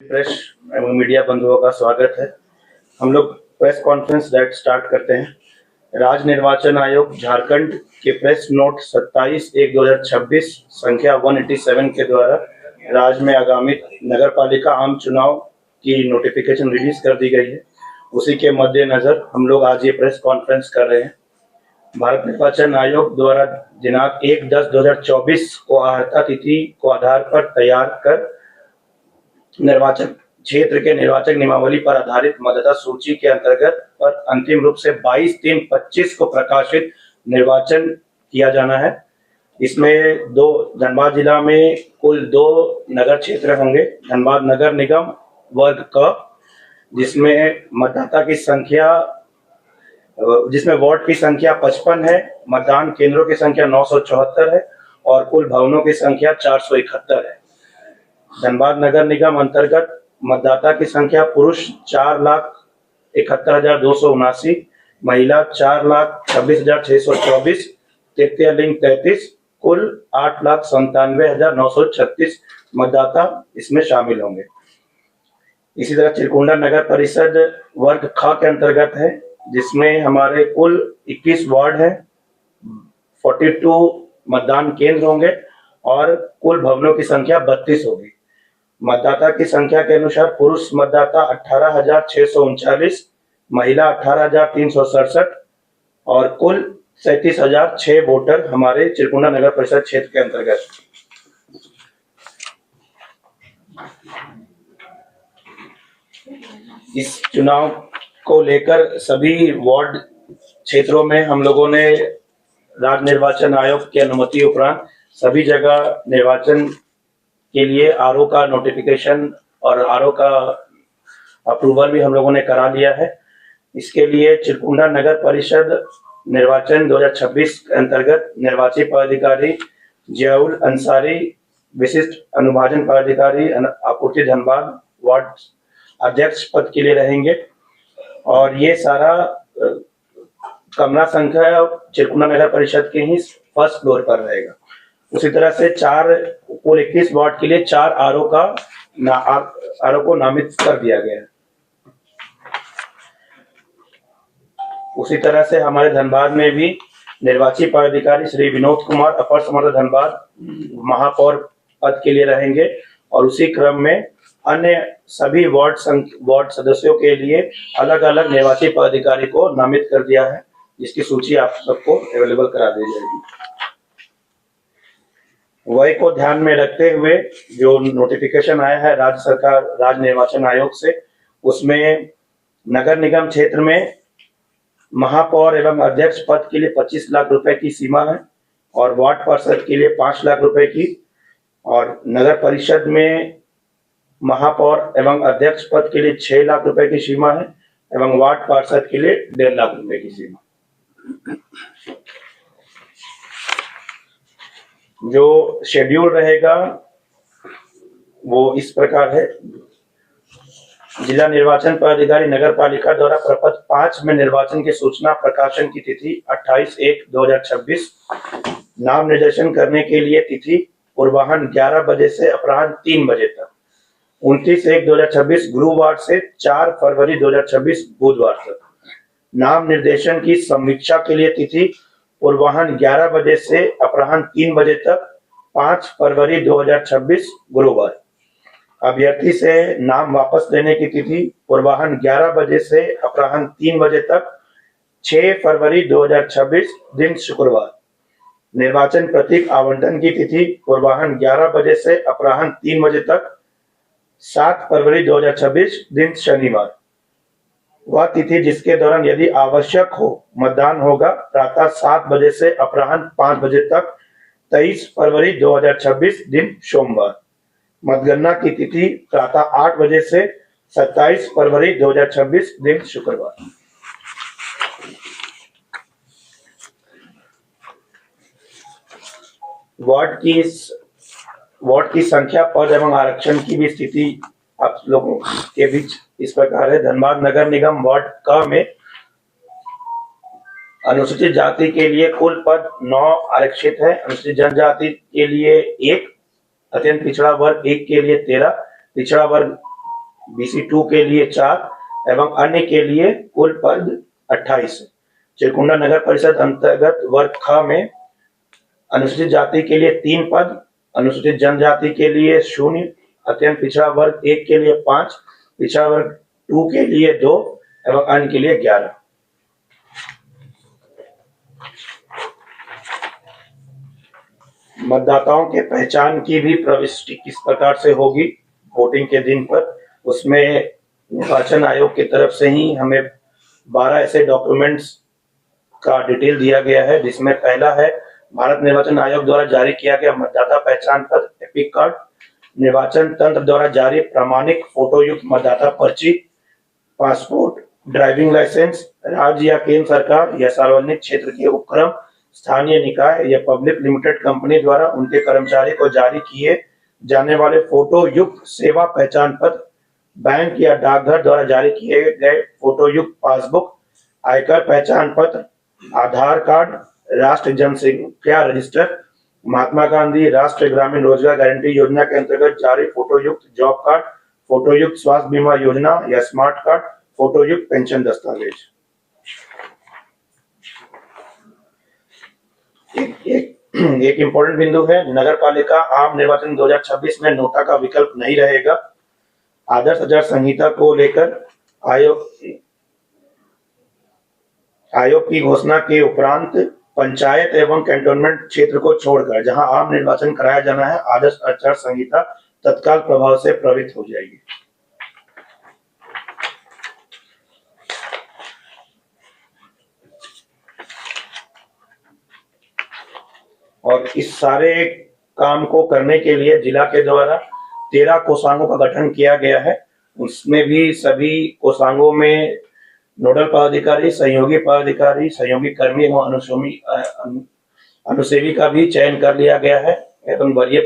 Press एवं media बंधुओं का स्वागत है। हम लोग प्रेस कॉन्फ्रेंस डायरेक्ट स्टार्ट करते हैं। राज्य निर्वाचन आयोग झारखंड के प्रेस नोट 27/1/2026 संख्या 187 के द्वारा राज्य में आगामी नगर पालिका आम चुनाव की नोटिफिकेशन रिलीज कर दी गई है। उसी के मद्देनजर हम लोग आज ये प्रेस कॉन्फ्रेंस कर रहे हैं। भारत निर्वाचन आयोग द्वारा दिनांक 1/10/2024 को आहर्ता तिथि को आधार पर तैयार कर निर्वाचन क्षेत्र के निर्वाचक नियमावली पर आधारित मतदाता सूची के अंतर्गत और अंतिम रूप से 22/3/25 को प्रकाशित निर्वाचन किया जाना है। इसमें धनबाद जिला में कुल 2 नगर क्षेत्र होंगे। धनबाद नगर निगम वर्ग क, जिसमें मतदाता की संख्या जिसमें वार्ड की संख्या 55 है, मतदान केंद्रों की संख्या 974 है और कुल भवनों की संख्या 471 है। धनबाद नगर निगम अंतर्गत मतदाता की संख्या पुरुष 4,71,279, महिला 4,26,624, तृतीय लिंग 33, कुल 8,97,936 मतदाता इसमें शामिल होंगे। इसी तरह चिरकुंडा नगर परिषद वर्ग ख के अंतर्गत है, जिसमें हमारे कुल 21 वार्ड है, 42 मतदान केंद्र होंगे और कुल भवनों की संख्या 32 होगी। मतदाता की संख्या के अनुसार पुरुष मतदाता 18,639, महिला 18,367 और कुल 37,006 वोटर हमारे चिरकुंडा नगर परिषद क्षेत्र के अंतर्गत। इस चुनाव को लेकर सभी वार्ड क्षेत्रों में हम लोगों ने राज्य निर्वाचन आयोग की अनुमति उपरांत सभी जगह निर्वाचन के लिए आरओ का नोटिफिकेशन और आरओ का अप्रूवल भी हम लोगों ने करा लिया है। इसके लिए चिरकुंडा नगर परिषद निर्वाचन 2026 के अंतर्गत निर्वाची पदाधिकारी जियाउल अंसारी, विशिष्ट अनुभाजन पदाधिकारी आपूर्ति धनबाद वार्ड अध्यक्ष पद के लिए रहेंगे और ये सारा कमरा संख्या चिरकुंडा नगर परिषद के ही फर्स्ट फ्लोर पर रहेगा। उसी तरह से कुल 21 वार्ड के लिए 4 आरओ को नामित कर दिया गया है। उसी तरह से हमारे धनबाद में भी निर्वाची पदाधिकारी श्री विनोद कुमार अपर समर्थ धनबाद महापौर पद के लिए रहेंगे और उसी क्रम में अन्य सभी वार्ड सदस्यों के लिए अलग अलग निर्वाची पदाधिकारी को नामित कर दिया है, जिसकी सूची आप सबको अवेलेबल करा दी जाएगी। वही को ध्यान में रखते हुए जो नोटिफिकेशन आया है राज्य निर्वाचन आयोग से, उसमें नगर निगम क्षेत्र में महापौर एवं अध्यक्ष पद के लिए 25 लाख रुपए की सीमा है और वार्ड पार्षद के लिए 5 लाख रुपए की, और नगर परिषद में महापौर एवं अध्यक्ष पद के लिए 6 लाख रुपए की सीमा है एवं वार्ड पार्षद के लिए 1.5 लाख रुपए की सीमा। जो शेड्यूल रहेगा वो इस प्रकार है। जिला निर्वाचन पदाधिकारी नगर पालिका द्वारा प्रपत्र 5 में निर्वाचन की सूचना प्रकाशन की तिथि 28/1/2026, नाम निर्देशन करने के लिए तिथि पूर्वाह्न 11 बजे से अपराह्न 3 बजे तक, 29/1/2026 गुरुवार से 4 फरवरी 2026 बुधवार तक। नाम निर्देशन की समीक्षा के लिए तिथि पूर्वाह्न 11 बजे से अपराह्न 3 बजे तक, 5 फरवरी 2026 गुरुवार। अभ्यर्थी से नाम वापस लेने की तिथि पूर्वाह्न 11 बजे से अपराह्न 3 बजे तक, 6 फरवरी 2026 दिन शुक्रवार। निर्वाचन प्रतीक आवंटन की तिथि पूर्वाह्न 11 बजे से अपराह्न 3 बजे तक, 7 फरवरी 2026 दिन शनिवार। वह तिथि जिसके दौरान यदि आवश्यक हो मतदान होगा प्रातः 7 बजे से अपराह्न 5 बजे तक, 23 फरवरी 2026 दिन सोमवार। मतगणना की तिथि प्रातः 8 बजे से 27 फरवरी 2026 दिन शुक्रवार। वार्ड की संख्या, पद एवं आरक्षण की भी स्थिति आप लोगों के बीच इस प्रकार है। धनबाद नगर निगम वार्ड क में अनुसूचित जाति के लिए कुल पद 9 आरक्षित है। अनुसूचित जनजाति के लिए 1, अत्यंत पिछड़ा वर्ग 1 के लिए 13, पिछड़ा वर्ग BC2 के लिए 4 एवं अन्य के लिए कुल पद 28। चिरकुंडा नगर परिषद अंतर्गत वर्ग ख में अनुसूचित जाति के लिए 3 पद, अनुसूचित जनजाति के लिए 0, अत्यंत पिछड़ा वर्ग 1 के लिए 5, पिछड़ा वर्ग 2 के लिए 2 एवं अन्य के लिए 11। मतदाताओं के पहचान की भी प्रविष्टि किस प्रकार से होगी वोटिंग के दिन पर, उसमें निर्वाचन आयोग की तरफ से ही हमें 12 ऐसे डॉक्यूमेंट्स का डिटेल दिया गया है, जिसमें पहला है भारत निर्वाचन आयोग द्वारा जारी किया गया मतदाता पहचान पत्र एपिक कार्ड, निर्वाचन तंत्र द्वारा जारी प्रमाणिक फोटो युक्त मतदाता पर्ची, पासपोर्ट, ड्राइविंग लाइसेंस, राज्य या केंद्र सरकार या सार्वजनिक क्षेत्र के उपक्रम, स्थानीय निकाय या पब्लिक लिमिटेड कंपनी द्वारा उनके कर्मचारी को जारी किए जाने वाले फोटो युक्त सेवा पहचान पत्र, बैंक या डाकघर द्वारा जारी किए गए फोटो युक्त पासबुक, आयकर पहचान पत्र, आधार कार्ड, राष्ट्रीय जनसंख्या रजिस्टर, महात्मा गांधी राष्ट्रीय ग्रामीण रोजगार गारंटी योजना के अंतर्गत जारी फोटो युक्त जॉब कार्ड, फोटो युक्त स्वास्थ्य बीमा योजना या स्मार्ट कार्ड, फोटो युक्त पेंशन दस्तावेज। एक इम्पोर्टेंट बिंदु है, नगर पालिका आम निर्वाचन 2026 में नोटा का विकल्प नहीं रहेगा। आदर्श आचार संहिता को लेकर आयोग की घोषणा के उपरांत पंचायत एवं कैंटोनमेंट क्षेत्र को छोड़कर जहां आम निर्वाचन कराया जाना है, आदर्श आचार संहिता तत्काल प्रभाव से प्रभावित हो जाएगी। और इस सारे काम को करने के लिए जिला के द्वारा 13 कोषांगों का गठन किया गया है। उसमें भी सभी कोषांगों में नोडल पदाधिकारी, सहयोगी पदाधिकारी, सहयोगी कर्मी एवं अनुसेवी का भी चयन कर लिया गया है एवं वरीय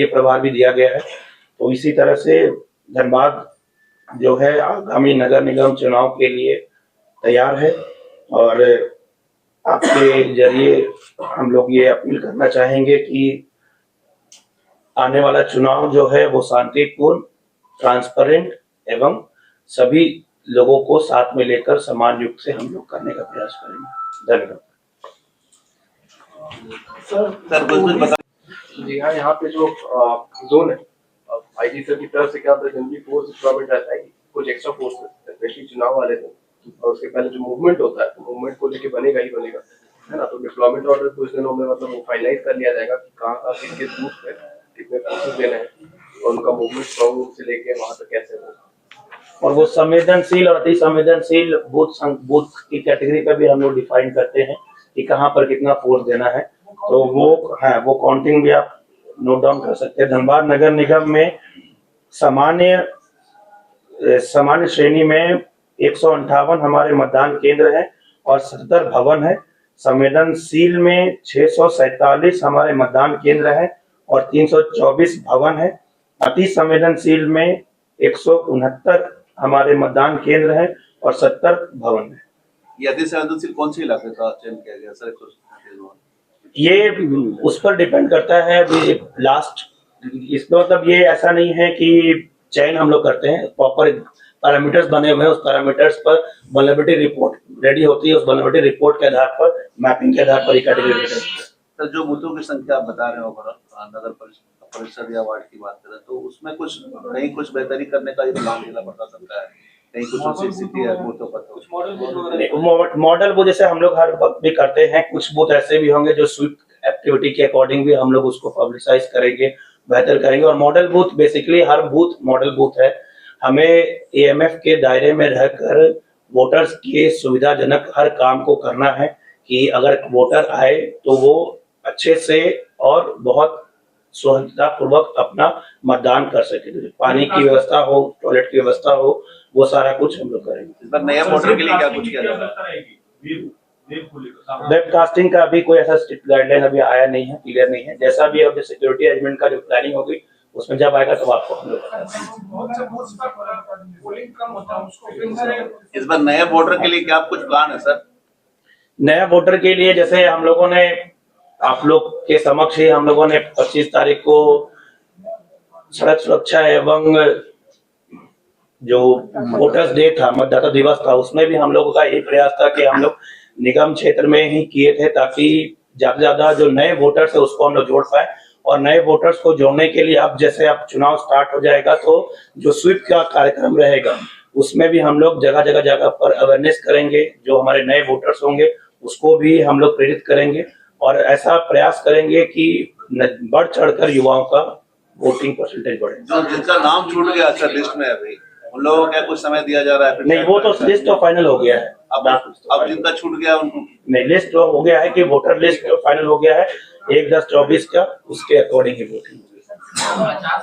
प्रभार भी दिया गया है। तो इसी तरह से धनबाद जो है आगामी नगर निगम चुनाव के लिए तैयार है और आपके जरिए हम लोग ये अपील करना चाहेंगे कि आने वाला चुनाव जो है वो शांतिपूर्ण, ट्रांसपेरेंट एवं सभी लोगों को साथ में लेकर समान युग से हम लोग करने का प्रयास करेंगे। धन्यवाद। सर कुछ बता। जी हाँ, यहाँ पे जो जोन है आईजी सर की तरफ से क्या जनरली फोर्स डिप्लॉयमेंट रहता है कि कुछ एक्स्ट्रा फोर्स स्पेशली चुनाव वाले दिन और उसके पहले जो मूवमेंट होता है तो मूवमेंट को लेके बनेगा ही बनेगा, है ना। तो डिप्लॉयमेंट ऑर्डर कुछ दिनों में मतलब वो फाइनलाइज कर लिया जाएगा कि कहाँ किसके बूथ पे कितने फोर्सेस देने हैं और उनका मूवमेंट स्ट्रॉन्ग रूप से लेके वहाँ तक कैसे होगा। और वो संवेदनशील और अति संवेदनशील बूथ की कैटेगरी पे भी हम लोग डिफाइन करते हैं कि कहाँ पर कितना फोर्स देना है। तो वो काउंटिंग भी आप नोट डाउन कर सकते हैं। धनबाद नगर निगम में सामान्य श्रेणी में 158 हमारे मतदान केंद्र हैं और 77 भवन है। संवेदनशील में 647 हमारे मतदान केंद्र हैं और 324 भवन है। अति संवेदनशील में 169 हमारे मतदान केंद्र हैं और 70 भवन है। ये अति संवेदनशील कौन से इलाके का चयन किया गया सर? ये उस पर डिपेंड करता है। अभी लास्ट इसमें मतलब ये ऐसा नहीं है कि चयन हम लोग करते हैं, प्रॉपर पैरामीटर्स बने हुए हैं। उस पैरामीटर्स पर वल्नरेबिलिटी रिपोर्ट रेडी होती है। उस वल्नरेबिलिटी रिपोर्ट के आधार पर, मैपिंग के आधार पर कैटेगरी सर जो बूथों की संख्या आप बता रहे हो नगर परिषद या वार्ड की बात करें तो उसमें कहीं कुछ बेहतरी करने का प्लान लेना पड़ सकता है, कहीं कुछ स्थिति है बूथों पर तो मॉडल वो जैसे हम लोग हर वक्त भी करते हैं। कुछ बूथ ऐसे भी होंगे जो स्वीप एक्टिविटी के अकॉर्डिंग भी हम लोग उसको पब्लिसाइज करेंगे, बेहतर करेंगे। और मॉडल बूथ बेसिकली हर बूथ मॉडल बूथ है। हमें एएमएफ के दायरे में रहकर वोटर्स के सुविधाजनक हर काम को करना है कि अगर वोटर आए तो वो अच्छे से और बहुत सहजता पूर्वक अपना मतदान कर सके। पानी की व्यवस्था हो, टॉयलेट की व्यवस्था हो, वो सारा कुछ हम लोग करेंगे। नया वोटर के लिए क्या कुछ किया जाता है? वेबकास्टिंग का अभी कोई ऐसा स्ट्रिक्ट गाइडलाइन अभी आया नहीं है, क्लियर नहीं है। जैसा भी अब सिक्योरिटी अरेंजमेंट का जो प्लानिंग होगी उसमें जब आएगा तब आपको हम लोग इस बार नए वोटर के लिए क्या कुछ प्लान है सर? नया वोटर के लिए जैसे हम लोगों ने आप लोग के समक्ष ही हम लोगों ने 25 तारीख को सड़क सुरक्षा एवं जो वोटर्स डे था, मतदाता दिवस था, उसमें भी हम लोगों का यही प्रयास था कि हम लोग निगम क्षेत्र में ही किए थे, ताकि ज्यादा से ज्यादा जो नए वोटर्स है उसको हम लोग जोड़ पाए। और नए वोटर्स को जोड़ने के लिए अब जैसे अब चुनाव स्टार्ट हो जाएगा, तो जो स्वीप का कार्यक्रम रहेगा उसमें भी हम लोग जगह जगह जगह पर अवेयरनेस करेंगे। जो हमारे नए वोटर्स होंगे उसको भी हम लोग प्रेरित करेंगे और ऐसा प्रयास करेंगे कि बढ़ चढ़कर युवाओं का वोटिंग परसेंटेज बढ़े। जो जिनका नाम छूट गया सर लिस्ट में अभी, उन लोगों को क्या कुछ समय दिया जा रहा है? नहीं, वो तो लिस्ट तो फाइनल हो गया है। अब जिनका छूट गया उनको नहीं, लिस्ट तो हो गया है कि वोटर लिस्ट फाइनल हो गया है 1/10/24 का, उसके अकॉर्डिंग ही वोटिंग।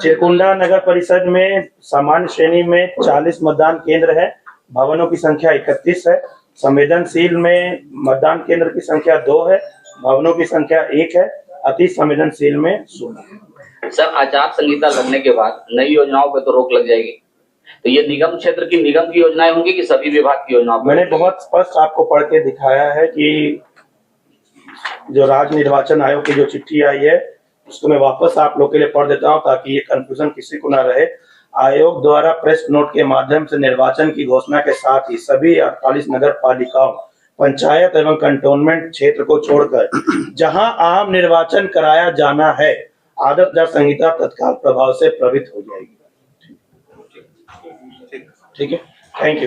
चिरकुंडा नगर परिषद में सामान्य श्रेणी में 40 मतदान केंद्र है, भवनों की संख्या 31 है। संवेदनशील में मतदान केंद्र की संख्या 2 है, भवनों की संख्या 1 है। अति संवेदनशील में 0। सर, आचार संहिता लगने के बाद नई योजनाओं पर तो रोक लग जाएगी, तो ये निगम क्षेत्र की निगम की योजनाएं होंगी कि सभी विभाग की योजनाओं? मैंने बहुत स्पष्ट आपको पढ़ के दिखाया है कि जो राज्य निर्वाचन आयोग की जो चिट्ठी आई है उसको मैं वापस आप लोग के लिए पढ़ देता हूं, ताकि ये कंफ्यूजन किसी को ना रहे। आयोग द्वारा प्रेस नोट के माध्यम से निर्वाचन की घोषणा के साथ ही सभी 48 नगर पालिकाओं, पंचायत एवं कंटोनमेंट क्षेत्र को छोड़कर जहां आम निर्वाचन कराया जाना है, आदर्श आचार संहिता तत्काल प्रभाव से प्रभावित हो जाएगी। ठीक है, थैंक यू।